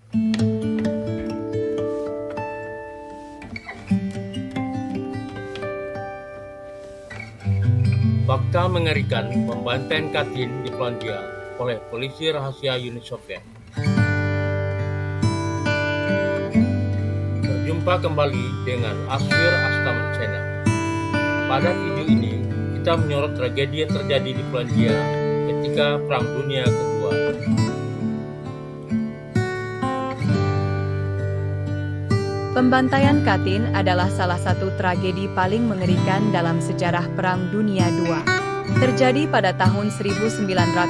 Fakta mengerikan pembantaian Katyn di Polandia oleh polisi rahasia Uni Soviet. Berjumpa kembali dengan Aswir Astamancena. Pada video ini, kita menyorot tragedi yang terjadi di Polandia ketika Perang Dunia Kedua. Pembantaian Katyn adalah salah satu tragedi paling mengerikan dalam sejarah Perang Dunia II. Terjadi pada tahun 1940,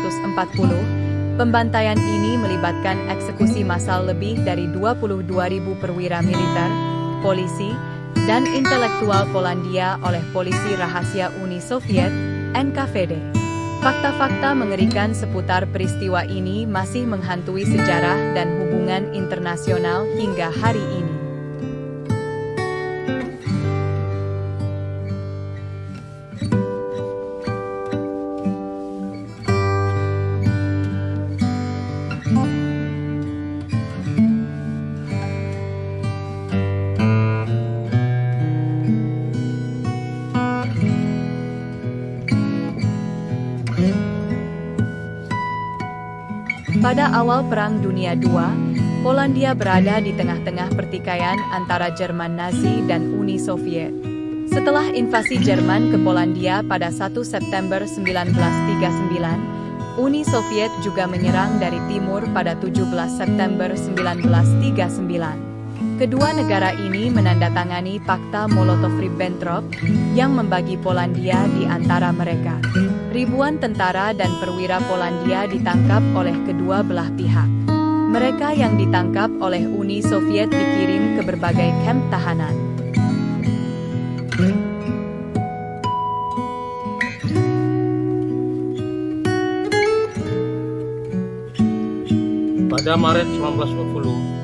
pembantaian ini melibatkan eksekusi massal lebih dari 22.000 perwira militer, polisi, dan intelektual Polandia oleh polisi rahasia Uni Soviet, NKVD. Fakta-fakta mengerikan seputar peristiwa ini masih menghantui sejarah dan hubungan internasional hingga hari ini. Pada awal Perang Dunia II, Polandia berada di tengah-tengah pertikaian antara Jerman Nazi dan Uni Soviet. Setelah invasi Jerman ke Polandia pada 1 September 1939, Uni Soviet juga menyerang dari timur pada 17 September 1939. Kedua negara ini menandatangani Fakta Molotov-Ribbentrop yang membagi Polandia di antara mereka. Ribuan tentara dan perwira Polandia ditangkap oleh kedua belah pihak. Mereka yang ditangkap oleh Uni Soviet dikirim ke berbagai kamp tahanan. Pada Maret 1940,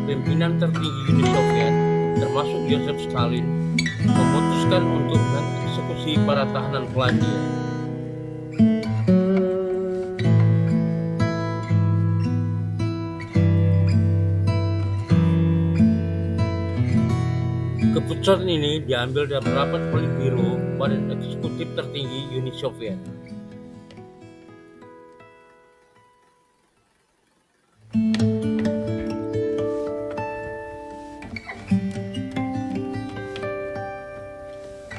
pimpinan tertinggi Uni Soviet, termasuk Joseph Stalin, memutuskan untuk mengeksekusi para tahanan Polandia. Keputusan ini diambil dalam rapat Politbiro Badan Eksekutif Tertinggi Uni Soviet.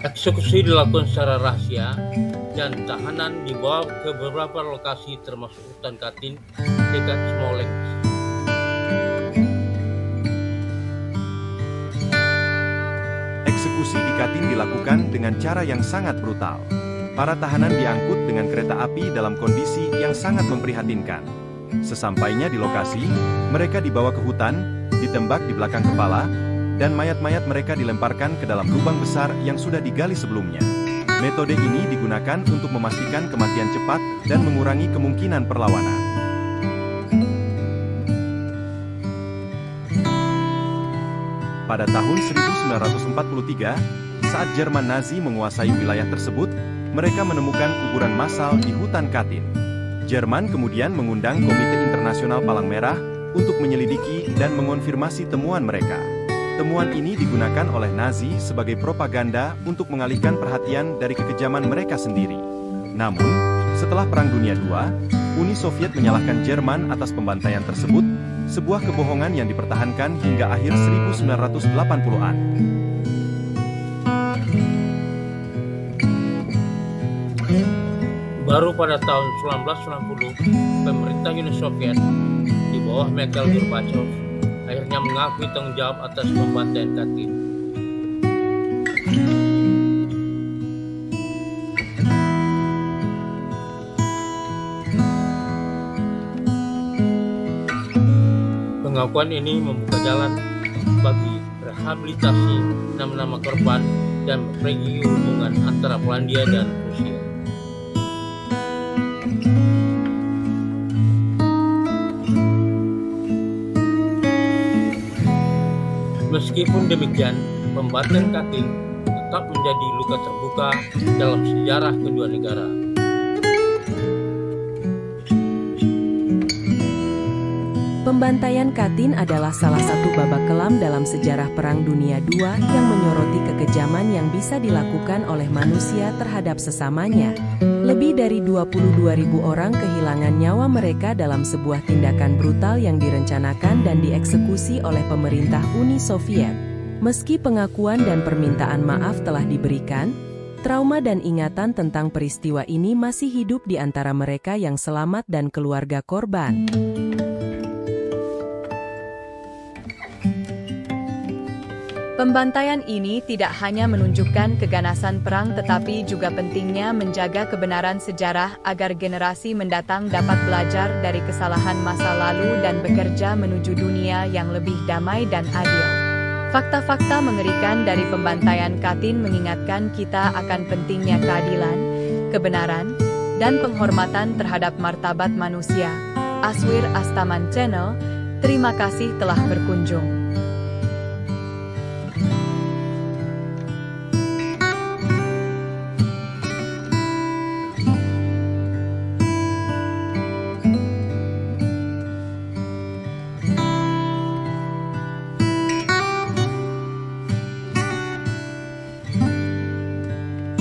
Eksekusi dilakukan secara rahasia dan tahanan dibawa ke beberapa lokasi termasuk hutan Katyn dekat Smolensk. Eksekusi di Katyn dilakukan dengan cara yang sangat brutal. Para tahanan diangkut dengan kereta api dalam kondisi yang sangat memprihatinkan. Sesampainya di lokasi, mereka dibawa ke hutan, ditembak di belakang kepala, dan mayat-mayat mereka dilemparkan ke dalam lubang besar yang sudah digali sebelumnya. Metode ini digunakan untuk memastikan kematian cepat dan mengurangi kemungkinan perlawanan. Pada tahun 1943, saat Jerman Nazi menguasai wilayah tersebut, mereka menemukan kuburan massal di hutan Katyn. Jerman kemudian mengundang Komite Internasional Palang Merah untuk menyelidiki dan mengonfirmasi temuan mereka. Temuan ini digunakan oleh Nazi sebagai propaganda untuk mengalihkan perhatian dari kekejaman mereka sendiri. Namun, setelah Perang Dunia II, Uni Soviet menyalahkan Jerman atas pembantaian tersebut, sebuah kebohongan yang dipertahankan hingga akhir 1980-an. Baru pada tahun 1990, pemerintah Uni Soviet di bawah Mikhail Gorbachev akhirnya mengakui tanggung jawab atas pembantaian Katyn. Pengakuan ini membuka jalan bagi rehabilitasi nama-nama korban dan memperbaiki hubungan antara Polandia dan Rusia. Meskipun demikian, pembantaian Katyn tetap menjadi luka terbuka dalam sejarah kedua negara. Pembantaian Katyn adalah salah satu babak kelam dalam sejarah Perang Dunia II yang menyoroti kekejaman yang bisa dilakukan oleh manusia terhadap sesamanya. Lebih dari 22.000 orang kehilangan nyawa mereka dalam sebuah tindakan brutal yang direncanakan dan dieksekusi oleh pemerintah Uni Soviet. Meski pengakuan dan permintaan maaf telah diberikan, trauma dan ingatan tentang peristiwa ini masih hidup di antara mereka yang selamat dan keluarga korban. Pembantaian ini tidak hanya menunjukkan keganasan perang tetapi juga pentingnya menjaga kebenaran sejarah agar generasi mendatang dapat belajar dari kesalahan masa lalu dan bekerja menuju dunia yang lebih damai dan adil. Fakta-fakta mengerikan dari pembantaian Katyn mengingatkan kita akan pentingnya keadilan, kebenaran, dan penghormatan terhadap martabat manusia. Aswir Astaman Channel, terima kasih telah berkunjung.